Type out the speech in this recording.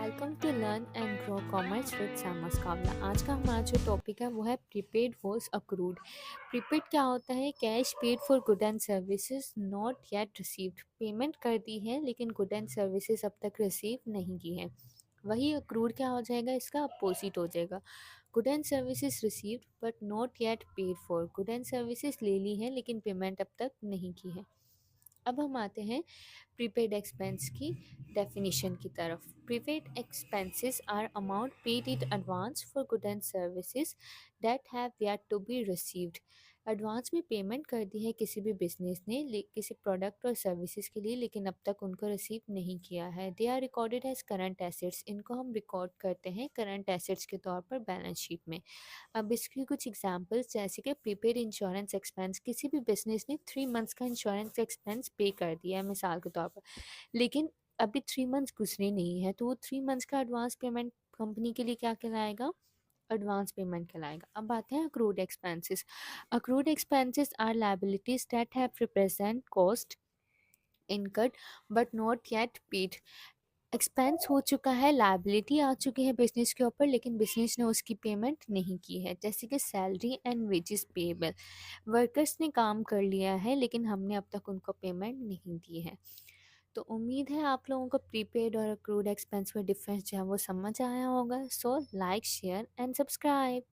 Welcome to learn and grow commerce with Samas Kawla. आज का हमारा जो टॉपिक है वो है प्रीपेड वर्स अक्रूड। प्रीपेड क्या होता है? Cash paid for good and services not yet received. Payment कर दी है लेकिन गुड एंड सर्विसेज अब तक रिसीव नहीं की है। वही अक्रूड क्या हो जाएगा? इसका अपोजिट हो जाएगा। Good and services received but not yet paid for. Good and services ले ली है लेकिन पेमेंट अब तक नहीं की है। अब हम आते हैं प्रीपेड एक्सपेंस की डेफिनेशन की तरफ। Prepaid expenses are amount paid in advance for good and services that have yet to be received. Advance में पेमेंट कर दी है किसी भी बिजनेस ने किसी प्रोडक्ट और सर्विसेज के लिए, लेकिन अब तक उनको रिसीव नहीं किया है। They are recorded as current assets. इनको हम रिकॉर्ड करते हैं करंट एसेट्स के तौर पर बैलेंस शीट में। अब इसकी कुछ एग्जांपल्स जैसे कि प्रीपेड इंश्योरेंस एक्सपेंस। किसी भी बिजनेस ने 3 मंथ्स का इंश्योरेंस एक्सपेंस पे कर दिया है मिसाल के तौर पर, लेकिन अभी 3 मंथ्स गुजरे नहीं है, तो वो 3 मंथ्स का एडवांस पेमेंट कंपनी के लिए क्या कहलाएगा? एडवांस पेमेंट कहलाएगा। अब आते हैं accrued expenses. Accrued expenses are liabilities that have represent cost incurred but not yet paid. Expense हो चुका है, लायबिलिटी आ चुकी है बिजनेस के ऊपर, लेकिन बिजनेस ने उसकी पेमेंट नहीं की है। जैसे कि salary and wages payable. Workers ने काम कर लिया है लेकिन हमने अब तक उनको पेमेंट नहीं दी है। तो उम्मीद है आप लोगों को प्रीपेड और अक्रूड एक्सपेंस में डिफरेंस जो है वो समझ आया होगा। So like share and subscribe.